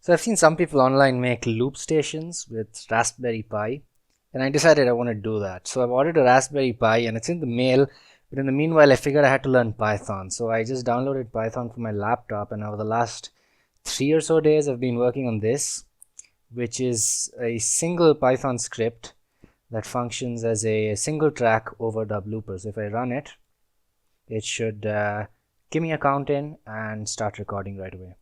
So I've seen some people online make loop stations with Raspberry Pi, and I decided I want to do that. So I've ordered a Raspberry Pi and it's in the mail, but in the meanwhile I figured I had to learn Python. So I just downloaded Python for my laptop, and over the last 3 or so days I've been working on this, which is a single Python script that functions as a single track overdub looper. So if I run it, it should give me a count in and start recording right away.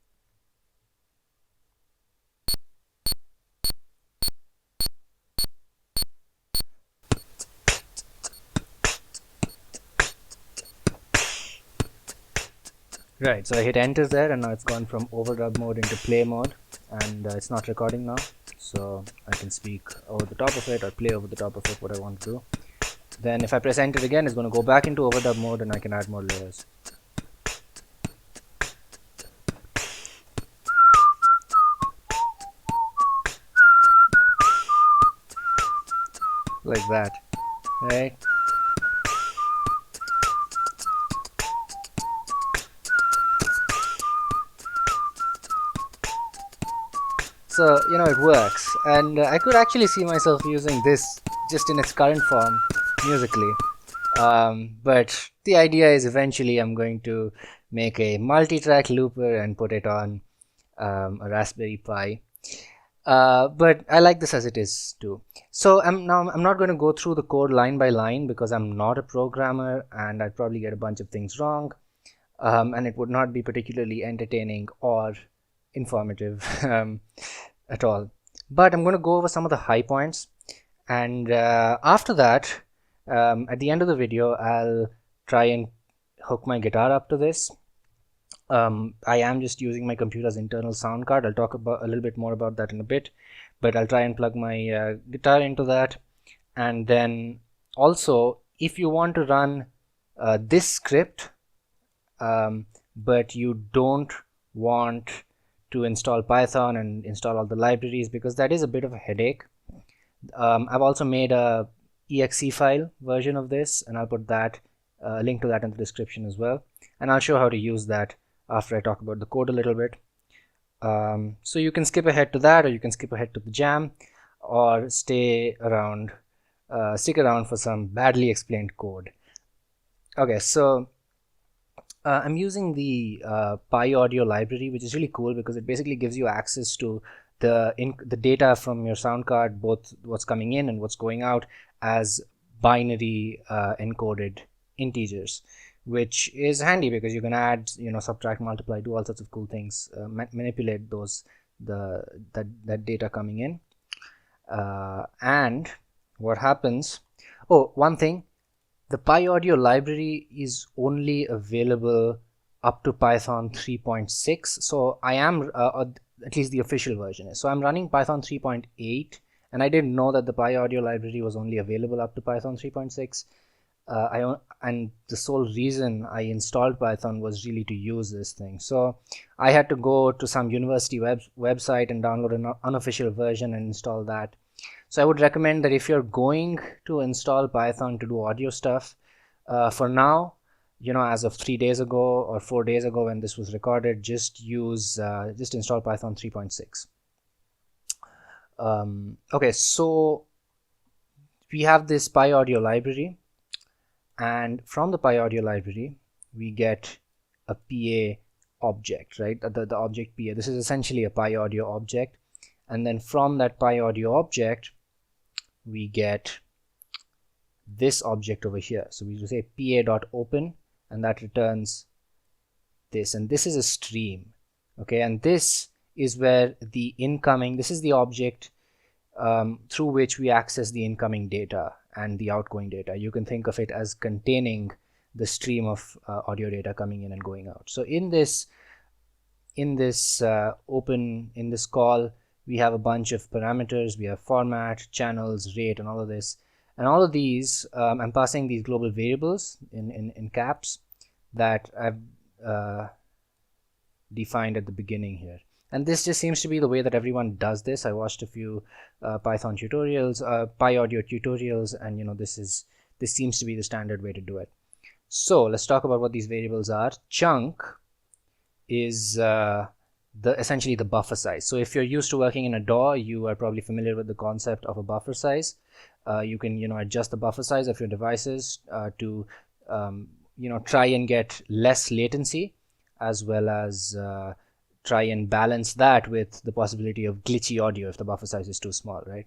Right, so I hit enter there, and now it's gone from overdub mode into play mode, and it's not recording now, so I can speak over the top of it or play over the top of it, what I want to do. Then if I press enter again, it's going to go back into overdub mode and I can add more layers. Like that, right? So, it works, and I could actually see myself using this just in its current form musically. But the idea is eventually I'm going to make a multi-track looper and put it on a Raspberry Pi. But I like this as it is too. So I'm not going to go through the code line by line because I'm not a programmer and I'd probably get a bunch of things wrong, and it would not be particularly entertaining or informative at all. But I'm going to go over some of the high points, and after that, at the end of the video, I'll try and hook my guitar up to this. I am just using my computer's internal sound card. I'll talk about a little bit more about that in a bit, but I'll try and plug my guitar into that. And then also, if you want to run this script, but you don't want to install Python and install all the libraries, because that is a bit of a headache, I've also made a exe file version of this, and I'll put that link to that in the description as well, and I'll show how to use that after I talk about the code a little bit. So you can skip ahead to that, or you can skip ahead to the jam, or stick around for some badly explained code. Okay, so I'm using the Pi Audio library, which is really cool because it basically gives you access to the data from your sound card, both what's coming in and what's going out, as binary encoded integers, which is handy because you can add, subtract, multiply, do all sorts of cool things, manipulate that data coming in. And what happens? Oh, one thing. The Pi Audio library is only available up to Python 3.6. So I am, at least the official version is. So I'm running Python 3.8, and I didn't know that the Pi Audio library was only available up to Python 3.6. And the sole reason I installed Python was really to use this thing. So I had to go to some university website and download an unofficial version and install that. So I would recommend that if you're going to install Python to do audio stuff, for now, as of 3 days ago or 4 days ago when this was recorded, just install Python 3.6. Okay, so we have this Pi Audio library, and from the Pi Audio library, we get a PA object, right? The object PA. This is essentially a Pi Audio object. And then from that Pi Audio object, we get this object over here. So we will say pa.open, and that returns this. And this is a stream. Okay, and this is where the incoming, this is the object through which we access the incoming data and the outgoing data. You can think of it as containing the stream of audio data coming in and going out. So in this call, we have a bunch of parameters. We have format, channels, rate, and all of this. And all of these, I'm passing these global variables in caps that I've defined at the beginning here. And this just seems to be the way that everyone does this. I watched a few Python tutorials, Pi Audio tutorials, and this seems to be the standard way to do it. So let's talk about what these variables are. Chunk is essentially the buffer size. So if you're used to working in a DAW, you are probably familiar with the concept of a buffer size. You can adjust the buffer size of your devices to try and get less latency, as well as try and balance that with the possibility of glitchy audio if the buffer size is too small, right?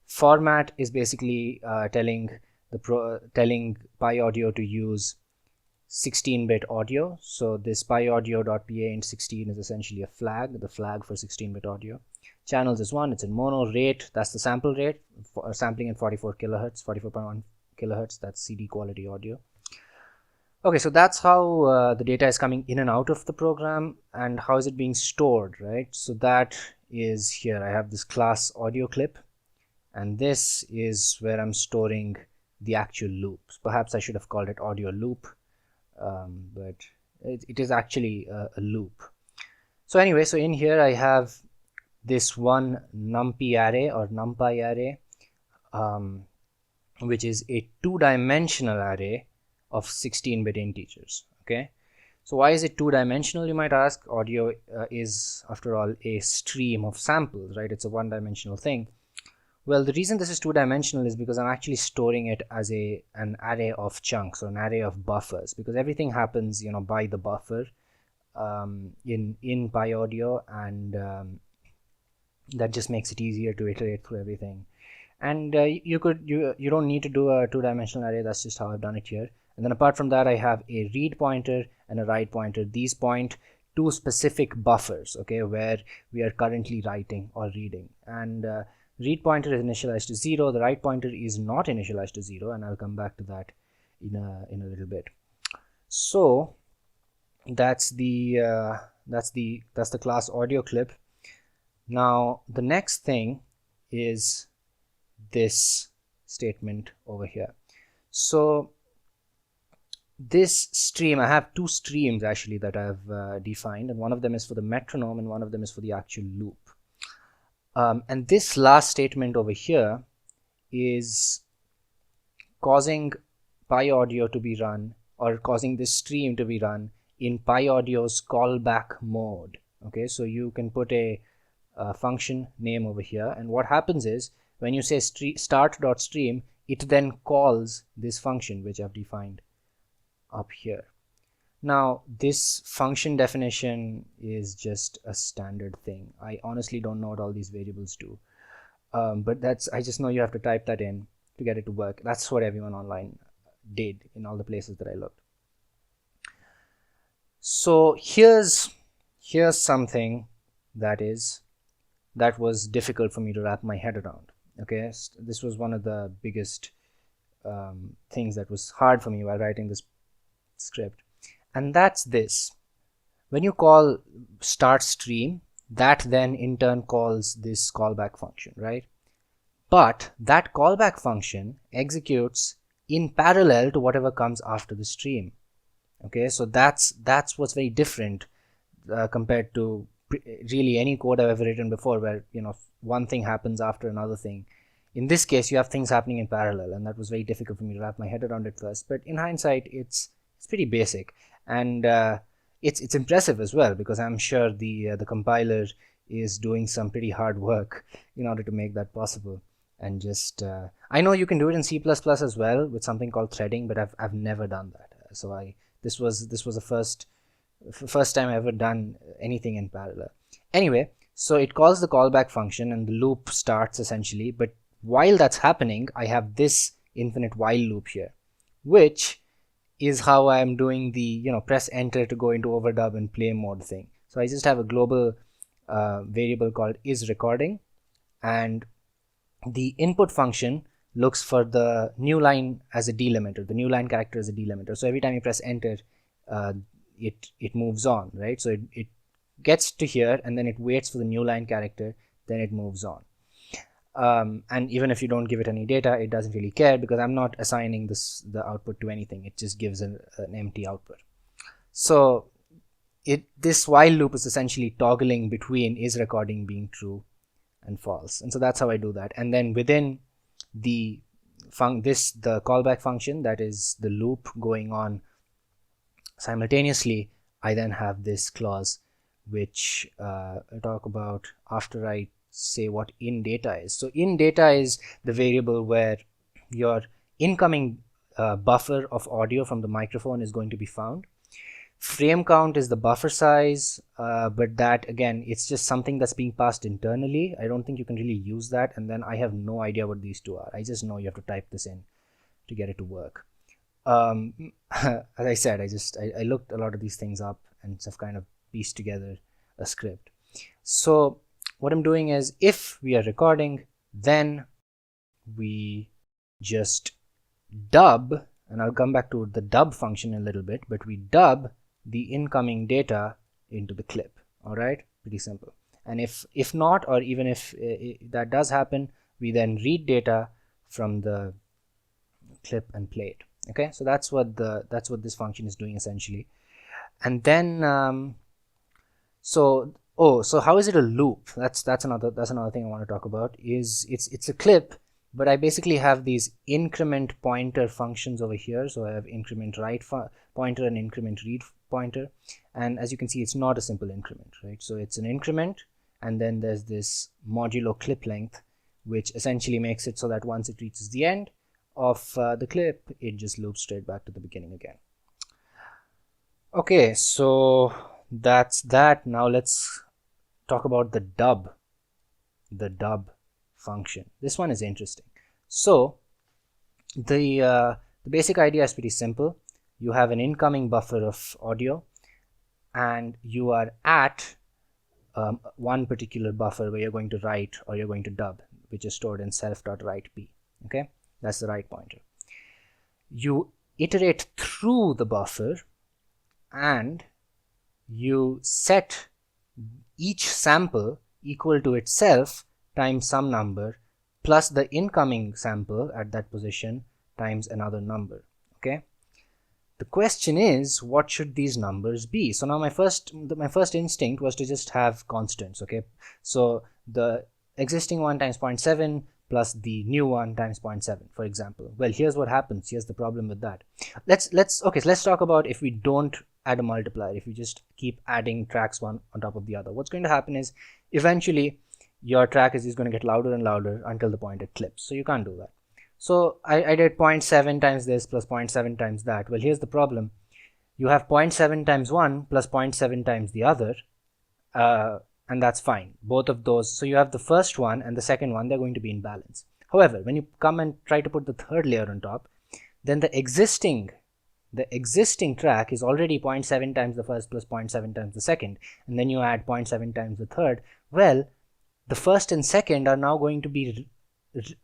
Format is basically telling Pi Audio to use 16-bit audio. So this piaudio.pa16 is essentially a flag, the flag for 16-bit audio. Channels is 1, it's in mono. Rate, that's the sample rate, sampling at 44 kilohertz, 44.1 kilohertz, that's CD quality audio. Okay, so that's how the data is coming in and out of the program, and how is it being stored, right? So that is here. I have this class audio clip, and this is where I'm storing the actual loops. Perhaps I should have called it audio loop, but it is actually a loop. So anyway, so in here I have this one numpy array or numpy array, which is a two-dimensional array of 16-bit integers. Okay, so why is it two-dimensional, you might ask? Audio is, after all, a stream of samples, right? It's a one-dimensional thing. Well, the reason this is two-dimensional is because I'm actually storing it as an array of chunks, or an array of buffers, because everything happens by the buffer in Pi Audio, and that just makes it easier to iterate through everything. And you don't need to do a two-dimensional array. That's just how I've done it here. And then apart from that, I have a read pointer and a write pointer. These point to specific buffers, okay, where we are currently writing or reading. And read pointer is initialized to 0. The write pointer is not initialized to 0, and I'll come back to that in a little bit. So that's the class audio clip. Now the next thing is this statement over here. So this stream, I have two streams actually that I've defined, and one of them is for the metronome and one of them is for the actual loop. And this last statement over here is causing Pi Audio to be run, or causing this stream to be run in Pi Audio's callback mode. Okay, so you can put a function name over here, and what happens is when you say start.stream, it then calls this function which I've defined up here. Now this function definition is just a standard thing. I honestly don't know what all these variables do, but I just know you have to type that in to get it to work. That's what everyone online did in all the places that I looked. So here's something that was difficult for me to wrap my head around. Okay, this was one of the biggest things that was hard for me while writing this script, and that's this. When you call start stream, that then in turn calls this callback function, right? But that callback function executes in parallel to whatever comes after the stream. Okay, so that's what's very different compared to really any code I've ever written before, where one thing happens after another thing. In this case, you have things happening in parallel, and that was very difficult for me to wrap my head around at first. But in hindsight, it's pretty basic, and it's impressive as well, because I'm sure the compiler is doing some pretty hard work in order to make that possible. And just I know you can do it in C++ as well with something called threading, but I've never done that. So this was the first time I ever done anything in parallel. Anyway, so it calls the callback function and the loop starts essentially, but while that's happening, I have this infinite while loop here, which is how I'm doing the press enter to go into overdub and play mode thing. So I just have a global variable called isRecording, and the input function looks for the new line as a delimiter, the new line character as a delimiter. So every time you press enter, it moves on, right? So it gets to here and then it waits for the new line character, then it moves on. And even if you don't give it any data, it doesn't really care, because I'm not assigning the output to anything. It just gives an empty output. So this while loop is essentially toggling between isRecording being true and false, and so that's how I do that. And then within the callback function, that is the loop going on simultaneously, I then have this clause which I'll talk about after I say what in data is. So in data is the variable where your incoming buffer of audio from the microphone is going to be found. Frame count is the buffer size, but that again, it's just something that's being passed internally. I don't think you can really use that, and then I have no idea what these two are. I just know you have to type this in to get it to work. As I said, I looked a lot of these things up and have kind of pieced together a script. So what I'm doing is, if we are recording, then we just dub, and I'll come back to the dub function in a little bit, but we dub the incoming data into the clip. All right, pretty simple. And if not, or even if that does happen, we then read data from the clip and play it. Okay, so that's what this function is doing essentially. And then so how is it a loop? That's another thing I want to talk about. Is it's a clip, but I basically have these increment pointer functions over here. So I have increment write pointer and increment read pointer, and as you can see, it's not a simple increment, right? So it's an increment, and then there's this modulo clip length, which essentially makes it so that once it reaches the end of the clip, it just loops straight back to the beginning again. Okay, so that's that. Now let's talk about the dub function. This one is interesting. So the basic idea is pretty simple. You have an incoming buffer of audio, and you are at one particular buffer where you're going to write or you're going to dub, which is stored in self.writeP. Okay, that's the write pointer. You iterate through the buffer, and you set each sample equal to itself times some number plus the incoming sample at that position times another number. Okay, the question is, what should these numbers be? So now my first instinct was to just have constants. Okay, so the existing one times 0.7 plus the new one times 0.7, for example. Well, here's what happens. Here's the problem with that. Let's talk about if we don't add a multiplier, if we just keep adding tracks one on top of the other. What's going to happen is, eventually your track is going to get louder and louder until the point it clips. So you can't do that. So I did 0.7 times this plus 0.7 times that. Well, here's the problem. You have 0.7 times one plus 0.7 times the other, and that's fine. Both of those. So you have the first one and the second one, they're going to be in balance. However, when you come and try to put the third layer on top, then the existing track is already 0.7 times the first plus 0.7 times the second, and then you add 0.7 times the third. Well, the first and second are now going to be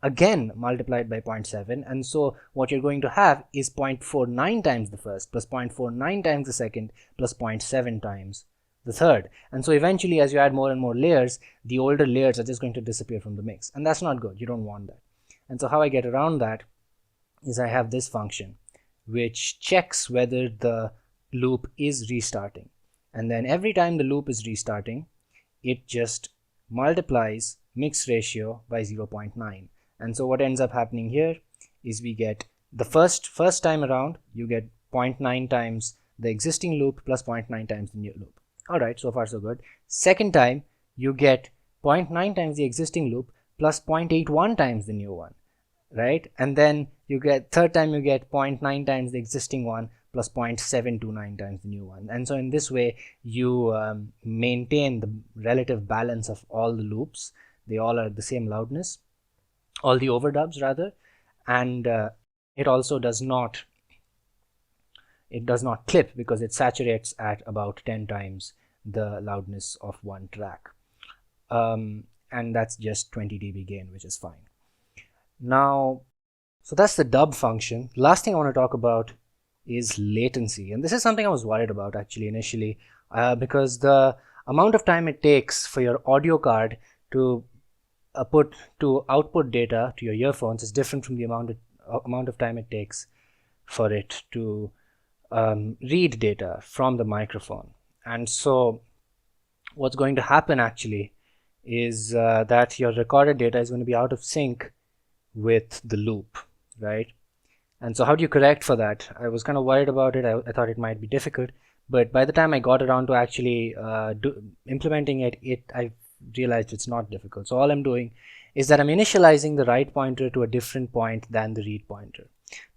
again multiplied by 0.7, and so what you're going to have is 0.49 times the first plus 0.49 times the second plus 0.7 times the third. And so eventually, as you add more and more layers, the older layers are just going to disappear from the mix, and that's not good. You don't want that. And so how I get around that is I have this function which checks whether the loop is restarting, and then every time the loop is restarting, it just multiplies mix ratio by 0.9. And so what ends up happening here is we get the first time around, you get 0.9 times the existing loop plus 0.9 times the new loop. All right, so far so good. Second time, you get 0.9 times the existing loop plus 0.81 times the new one, right? And then you get third time, you get 0.9 times the existing one plus 0.729 times the new one. And so in this way, you maintain the relative balance of all the loops. They all are the same loudness, all the overdubs rather, and it also does not clip because it saturates at about 10 times the loudness of one track, and that's just 20 dB gain, which is fine. Now, so that's the dub function. Last thing I want to talk about is latency, and this is something I was worried about actually initially, because the amount of time it takes for your audio card to output data to your earphones is different from the amount of time it takes for it to read data from the microphone. And so what's going to happen actually is that your recorded data is going to be out of sync with the loop, right? And so how do you correct for that? I was kind of worried about it. I thought it might be difficult, But by the time I got around to actually implementing it, I realized it's not difficult. So all I'm doing is that I'm initializing the write pointer to a different point than the read pointer.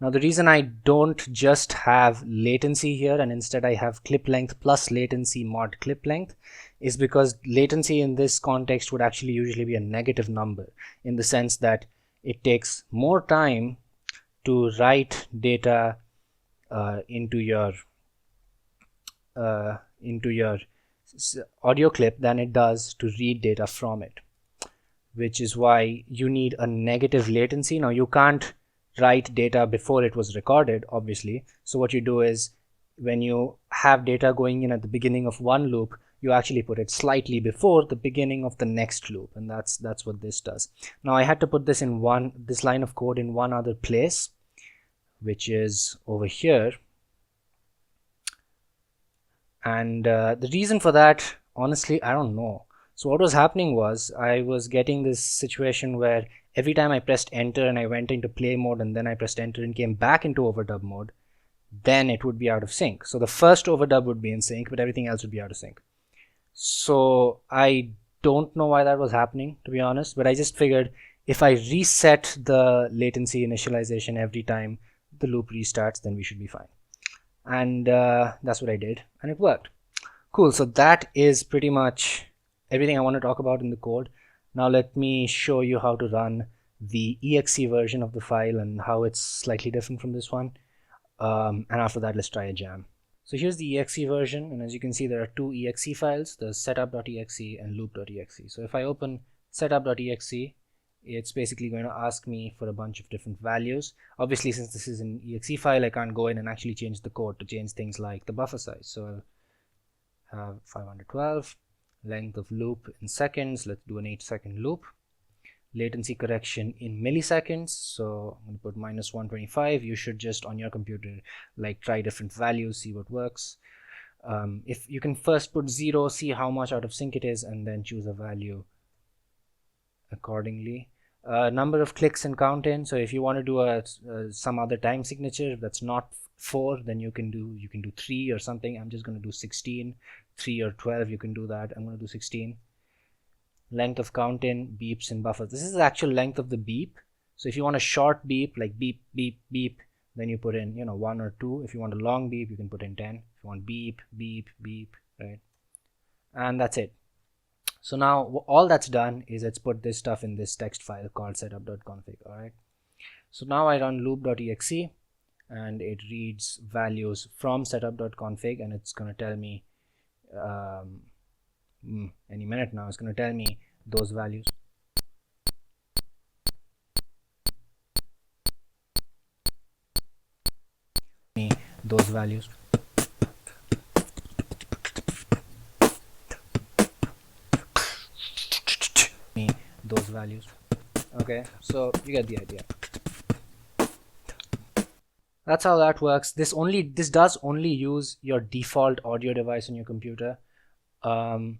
Now the reason I don't just have latency here and instead I have clip length plus latency mod clip length is because latency in this context would actually usually be a negative number, in the sense that it takes more time to write data into your audio clip than it does to read data from it, which is why you need a negative latency. Now you can't write data before it was recorded, obviously. So what you do is, when you have data going in at the beginning of one loop, you actually put it slightly before the beginning of the next loop, and that's what this does. Now I had to put this line of code in one other place, which is over here. And the reason for that, honestly, I don't know. So what was happening was, I was getting this situation where every time I pressed enter and I went into play mode and then I pressed enter and came back into overdub mode, then it would be out of sync. So the first overdub would be in sync, but everything else would be out of sync. So I don't know why that was happening, to be honest, but I just figured if I reset the latency initialization every time the loop restarts, then we should be fine. And that's what I did, and it worked. Cool. So that is pretty much everything I want to talk about in the code. Now let me show you how to run the exe version of the file and how it's slightly different from this one. And after that, let's try a jam. So here's the exe version, and as you can see, there are two exe files, the setup.exe and loop.exe. So if I open setup.exe, it's basically going to ask me for a bunch of different values. Obviously, since this is an exe file, I can't go in and actually change the code to change things like the buffer size. So I'll have 512, length of loop in seconds. Let's do an 8-second loop. Latency correction in milliseconds. So I'm going to put -125. You should just on your computer like try different values, see what works. If you can first put 0, see how much out of sync it is, and then choose a value accordingly. Number of clicks and count in. So if you want to do some other time signature that's not 4, then you can do 3 or something. I'm just going to do 16. 3 or 12, you can do that. I'm going to do 16. Length of count in, beeps and buffers. This is the actual length of the beep. So if you want a short beep, like beep beep beep, then you put in 1 or 2. If you want a long beep, you can put in 10. If you want beep beep beep, right? And that's it. So now all that's done is let's put this stuff in this text file called setup.config. All right. So now I run loop.exe and it reads values from setup.config, and it's going to tell me any minute now. It's going to tell me those values. Those values. Those values. Okay, so you get the idea. That's how that works. This does only use your default audio device on your computer. And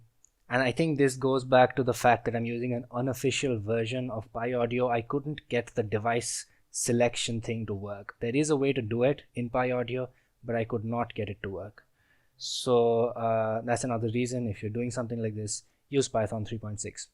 I think this goes back to the fact that I'm using an unofficial version of PyAudio. I couldn't get the device selection thing to work. There is a way to do it in PyAudio, but I could not get it to work. So that's another reason, if you're doing something like this, use Python 3.6.